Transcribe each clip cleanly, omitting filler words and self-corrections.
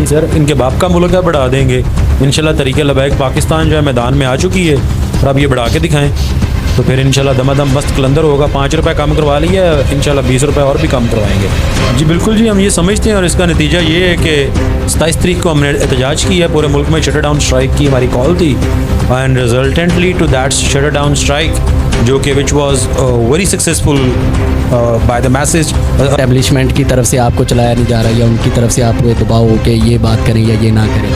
नहीं सर, इनके बाप का मुल्क है, बढ़ा देंगे इंशाल्लाह। तरीके लबैक पाकिस्तान जो है मैदान में आ चुकी है और अब ये बढ़ा के दिखाएं तो फिर इंशाल्लाह दमादम मस्त कलंदर होगा। 5 रुपये कम करवा लिया, इंशाल्लाह 20 रुपये और भी कम करवाएंगे। जी बिल्कुल जी, हम ये समझते हैं और इसका नतीजा ये है कि 27 तारीख को हमने एहतजाज किया है, पूरे मुल्क में शटर डाउन स्ट्राइक की हमारी कॉल थी and resultantly to that shutter down strike जो कि which was very successful by the message. Establishment की तरफ से आपको चलाया नहीं जा रहा या उनकी तरफ से आप दबाव हो के ये बात करें या ये ना करें?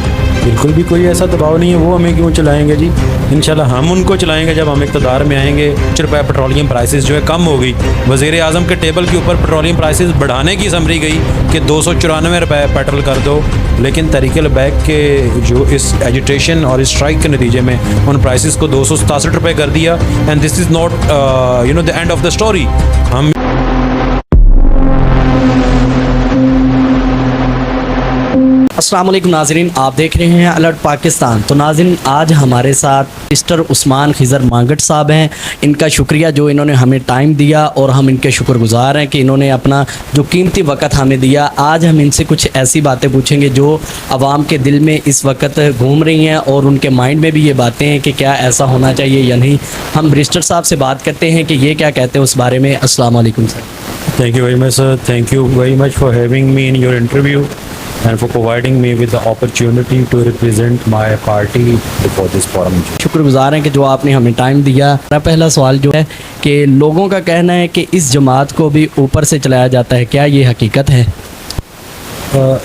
बिल्कुल भी कोई ऐसा दबाव नहीं है, वो हमें क्यों चलाएंगे जी। इंशाल्लाह हम उनको चलाएंगे जब हम इक़्तिदार में आएंगे। 5 रुपये पेट्रोलियम प्राइसेस जो है कम हो गई, वज़ीर आज़म के टेबल के ऊपर पेट्रोलियम प्राइसेस बढ़ाने की समरी गई कि 294 रुपये पेट्रोल कर दो, लेकिन तरीके लबैक के जो इस एजिटेशन और इस स्ट्राइक के नतीजे में उन प्राइसेस को 267 रुपये कर दिया and this is not the end of the story. हम अस्सलाम वालेकुम नाज़रीन, आप देख रहे हैं अलर्ट पाकिस्तान। तो नाज़रीन, आज हमारे साथ मिस्टर उस्मान खिज़र मांगट साहब हैं। इनका शुक्रिया जो इन्होंने हमें टाइम दिया और हम इनके शुक्रगुज़ार हैं कि इन्होंने अपना जो कीमती वक़्त हमें दिया। आज हम इनसे कुछ ऐसी बातें पूछेंगे जो आवाम के दिल में इस वक्त घूम रही हैं और उनके माइंड में भी ये बातें हैं कि क्या ऐसा होना चाहिए या नहीं। हम बैरिस्टर साहब से बात करते हैं कि ये क्या कहते हैं उस बारे में। अस्सलाम वालेकुम sir. Thank you very much, sir. Thank you very much for having me in your interview and for providing me with the opportunity to represent my party before this forum. शुक्रगुज़ार हैं कि जो आपने हमें टाइम दिया। मेरा पहला सवाल जो है कि लोगों का कहना है कि इस जमात को भी ऊपर से चलाया जाता है, क्या ये हकीकत है?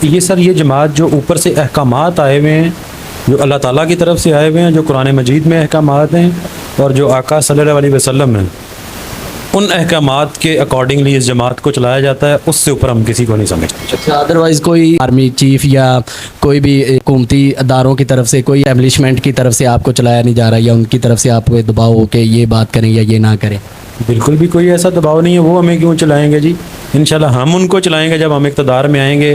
ये सर, ये जमात जो ऊपर से अहकामात आए हुए हैं, जो अल्लाह ताला की तरफ से आए हुए हैं, जो कुरान मजीद में अहकामात हैं और जो आका सल्लल्लाहु अलैहि वसल्लम हैं, उन अहकामात के अकॉर्डिंगली इस जमात को चलाया जाता है। उससे ऊपर हम किसी को नहीं समझते। अदरवाइज़ कोई आर्मी चीफ या कोई भी हुकूमती अदारों की तरफ से, कोई एस्टेब्लिशमेंट की तरफ से आपको चलाया नहीं जा रहा या उनकी तरफ से आप दबाव हो के ये बात करें या ये ना करें? बिल्कुल भी कोई ऐसा दबाव नहीं है, वो हमें क्यों चलाएंगे जी। इंशाल्लाह हम उनको चलाएंगे जब हम इक़्तिदार में आएंगे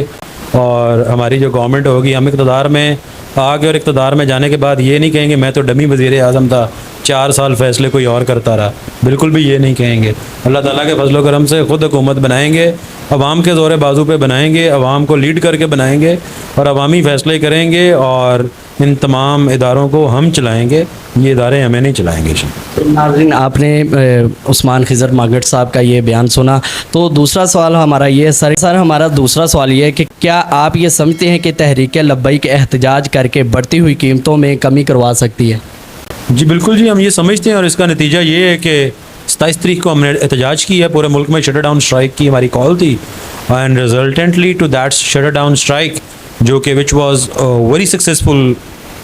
और हमारी जो गवर्नमेंट होगी। हम इक़्तिदार में आगे और इक़्तिदार में जाने के बाद ये नहीं कहेंगे मैं तो डमी वज़ीर आज़म था, 4 साल फ़ैसले कोई और करता रहा। बिल्कुल भी ये नहीं कहेंगे। अल्लाह ताला के फजल करम से ख़ुद हुकूमत बनाएंगे, अवाम के ज़ोर बाजू पे बनाएंगे, अवाम को लीड करके बनाएंगे और अवामी फ़ैसले करेंगे और इन तमाम इदारों को हम चलाएंगे, ये इदारे हमें नहीं चलाएंगे। नाज़रीन, आपने उस्मान खिज़र मांगट साहब का ये बयान सुना, तो दूसरा सवाल हमारा ये है सर हमारा दूसरा सवाल ये है कि क्या आप ये समझते हैं कि तहरीक लब्बैक एहतजाज करके बढ़ती हुई कीमतों में कमी करवा सकती है? जी बिल्कुल जी, हम ये समझते हैं और इसका नतीजा ये है कि 27 तारीख को हमने एहतजाज किया है, पूरे मुल्क में शटर डाउन स्ट्राइक की हमारी कॉल थी and resultantly to that shutter down strike जो कि which was very successful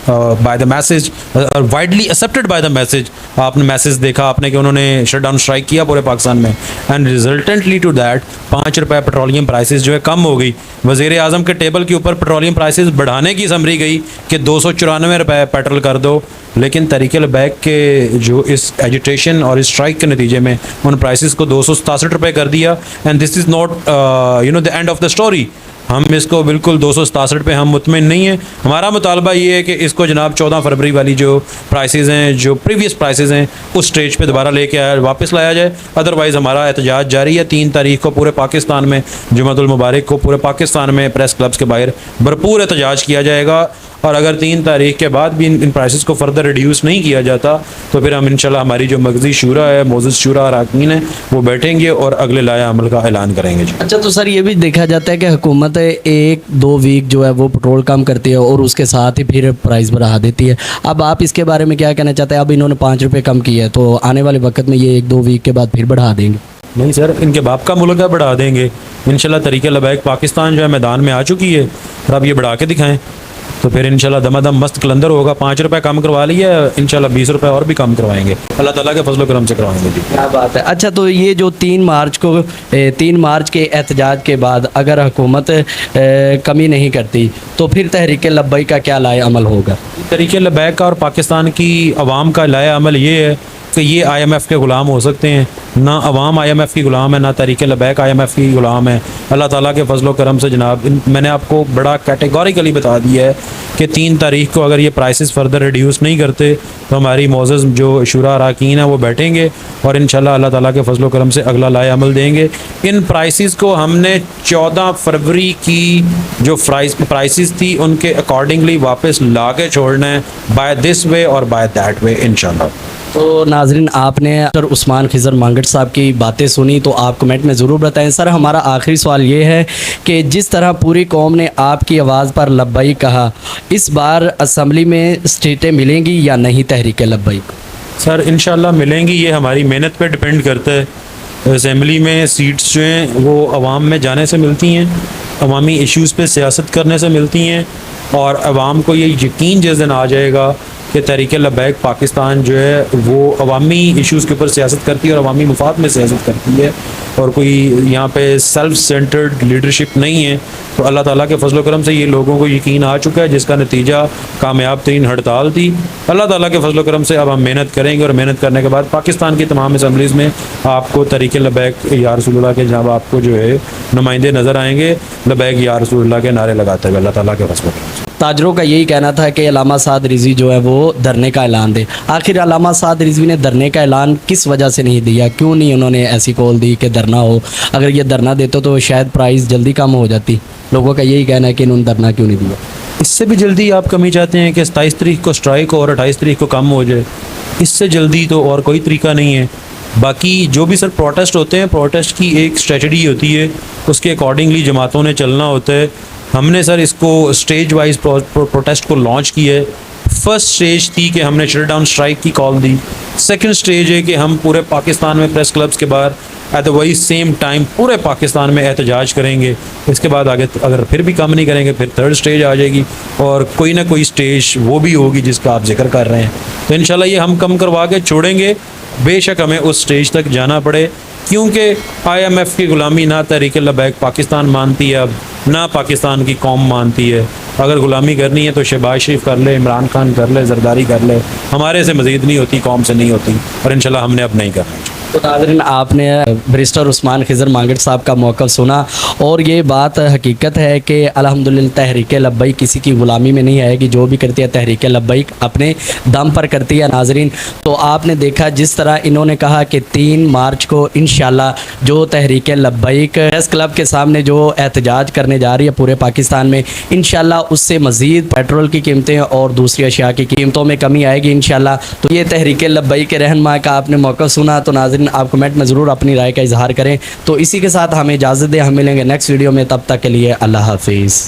by the message, widely accepted by the message. आपने मैसेज देखा आपने कि उन्होंने शट डाउन स्ट्राइक किया पूरे पाकिस्तान में एंड रिजल्टेंटली टू दैट 5 रुपये पेट्रोलियम प्राइसेस जो है कम हो गई। वज़ीर आज़म के टेबल के ऊपर पेट्रोलियम प्राइसेस बढ़ाने की समरी गई कि 294 रुपये पेट्रोल कर दो, लेकिन तरीके लबैक के जो इस एजिटेशन और इस स्ट्राइक के नतीजे में उन प्राइसेस को 267 रुपये कर दिया and this is not the end of the story. हम इसको बिल्कुल 267 पे हम मुतमिन नहीं हैं। हमारा मुतालबा ये है कि इसको जनाब 14 फरवरी वाली जो प्राइसेस हैं, जो प्रीवियस प्राइसेस हैं, उस स्टेज पे दोबारा लेके आया वापस लाया जाए। अदरवाइज़ हमारा एहतजाज जारी है। 3 तारीख को पूरे पाकिस्तान में, जुमातुल मुबारक को पूरे पाकिस्तान में प्रेस क्लब्स के बाहर भरपूर एहतजाज किया जाएगा और अगर 3 तारीख के बाद भी इन प्राइसेस को फर्दर रिड्यूस नहीं किया जाता तो फिर हम इंशाल्लाह हमारी जो मगज़ी शूरा है, मोअज़्ज़ज़ शूरा और आकीन है, वो बैठेंगे और अगले लाया अमल का ऐलान करेंगे जी। अच्छा, तो सर ये भी देखा जाता है कि हुकूमत 1-2 वीक जो है वो पेट्रोल कम करती है और उसके साथ ही फिर प्राइस बढ़ा देती है। अब आप इसके बारे में क्या कहना चाहते हैं? अब इन्होंने 5 रुपये कम किया है तो आने वाले वक्त में ये 1-2 वीक के बाद फिर बढ़ा देंगे? नहीं सर, इनके बाप का मुल्क है, बढ़ा देंगे इंशाल्लाह। तरीके लबैक पाकिस्तान जो है मैदान में आ चुकी है और अब ये बढ़ा के दिखाएं तो फिर इंशाल्लाह दमादम मस्त कलंदर होगा। 5 रुपये कम करवा लिया, इंशाल्लाह 20 रुपये और भी कम करवाएंगे, अल्लाह ताला के फजल करम से करवाएंगे जी। क्या बात है। अच्छा, तो ये जो 3 मार्च के एहतजाज के बाद अगर हुकूमत कमी नहीं करती तो फिर तहरीक लब्बैक का क्या लाए अमल होगा? तरीके लबैक का और पाकिस्तान की अवाम का लाया अमल ये है कि ये IMF के ग़ुलाम हो सकते हैं, ना अवाम IMF की ग़ुलाम है, ना तहरीक लबैक IMF की ग़ुलाम है। अल्लाह ताला के फजलो करम से जनाब मैंने आपको बड़ा कैटेगोरिकली बता दिया है कि 3 तारीख को अगर ये प्राइसेस फर्दर रिड्यूस नहीं करते तो हमारी मोअज़्ज़ज़ जो शुरा अरकान है वो बैठेंगे और इंशाल्लाह अल्लाह ताला के फजलो करम से अगला लाए अमल देंगे। इन प्राइसेस को हमने 14 फरवरी की जो प्राइसेस थी उनके अकॉर्डिंगली वापस ला के छोड़ना है, बाय दिस वे और बाय दैट वे इंशाल्लाह। तो नाजरीन, आपने सर उस्मान खिज़र मांगट साहब की बातें सुनी तो आप कमेंट में ज़रूर बताएं। सर, हमारा आखिरी सवाल ये है कि जिस तरह पूरी कौम ने आपकी आवाज़ पर लब्बैक कहा, इस बार असम्बली में सीटें मिलेंगी या नहीं तहरीक लब्बैक? सर इंशाल्लाह मिलेंगी, ये हमारी मेहनत पे डिपेंड करता है। असम्बली में सीट्स जो हैं वो अवाम में जाने से मिलती हैं, अवामी इश्यूज़ पे सियासत करने से मिलती हैं और अवाम को ये यकीन जिस दिन आ जाएगा कि तहरीक लबैक पाकिस्तान जो है वो अवामी इश्यूज़ के ऊपर सियासत करती है और अवामी मुफाद में सियासत करती है और कोई यहाँ पे सेल्फ सेंटर्ड लीडरशिप नहीं है, तो अल्लाह ताला के फजल करम से ये लोगों को यकीन आ चुका है, जिसका नतीजा कामयाब तरीन हड़ताल थी। अल्लाह ताला के फजल करम से अब हम मेहनत करेंगे और मेहनत करने के बाद पाकिस्तान की तमाम असम्बलीज़ में आपको तहरीक लबैक या रसूलुल्लाह के जनाब आपको जो है नुमाइंदे नज़र आएंगे लबैक या रसूलुल्लाह के नारे लगाते हुए। अल्लाह ताला के फजल करम से ताजरों का यही कहना था कि अल्लामा साद रिजवी जो है वो धरने का ऐलान दे। आखिर अल्लामा साद रिजवी ने धरने का ऐलान किस वजह से नहीं दिया? क्यों नहीं उन्होंने ऐसी कॉल दी कि धरना हो? अगर ये धरना देते तो शायद प्राइस जल्दी कम हो जाती। लोगों का यही कहना है कि इन्होंने धरना क्यों नहीं दिया। इससे भी जल्दी आप कमी चाहते हैं कि 27 तारीख को स्ट्राइक हो और 28 तारीख को कम हो जाए, इससे जल्दी तो और कोई तरीका नहीं है। बाकी जो भी सर प्रोटेस्ट होते हैं, प्रोटेस्ट की एक स्ट्रेटजी होती है, उसके अकॉर्डिंगली जमातों ने चलना होता है। हमने सर इसको स्टेज वाइज प्रोटेस्ट को लॉन्च किया है। फर्स्ट स्टेज थी कि हमने शट डाउन स्ट्राइक की कॉल दी। सेकंड स्टेज है कि हम पूरे पाकिस्तान में प्रेस क्लब्स के बाहर एट द वही सेम टाइम पूरे पाकिस्तान में एहतजाज करेंगे। इसके बाद आगे अगर फिर भी कम नहीं करेंगे फिर थर्ड स्टेज आ जाएगी और कोई ना कोई स्टेज वो भी होगी जिसका आप जिक्र कर रहे हैं। तो इंशाल्लाह ये हम कम करवा के छोड़ेंगे, बेशक हमें उस स्टेज तक जाना पड़े, क्योंकि IMF की ग़ुलामी ना तहरीक लबैक पाकिस्तान मानती है, अब ना पाकिस्तान की कौम मानती है। अगर ग़ुलामी करनी है तो शहबाज शरीफ कर ले, इमरान खान कर ले, जरदारी कर ले, हमारे से मज़ीद नहीं होती, कौम से नहीं होती और इंशाल्लाह हमने अब नहीं करना। तो नाज़रीन, आपने बैरिस्टर उस्मान खिज़र मांगट साहब का मौक़िफ़ सुना और ये बात हकीकत है कि अल्हम्दुलिल्लाह तहरीक लब्बैक किसी की ग़ुलामी में नहीं आएगी। जो भी करती है तहरीक लब्बैक अपने दम पर करती है। नाज़रीन, तो आपने देखा जिस तरह इन्होंने कहा कि 3 मार्च को इंशाल्लाह जो तहरीक लब्बैक प्रेस क्लब के सामने जो एहतजाज करने जा रही है पूरे पाकिस्तान में, इंशाल्लाह उससे मज़ीद पेट्रोल की कीमतें और दूसरी अशिया की कीमतों में कमी आएगी इंशाल्लाह। तो ये तहरीक लब्बैक के रहनुमा का आपने मौक़िफ़ सुना। तो नाज़रीन, आप कमेंट में ज़रूर अपनी राय का इजहार करें। तो इसी के साथ हमें इजाज़त दें, हम मिलेंगे नेक्स्ट वीडियो में, तब तक के लिए अल्लाह हाफिज़।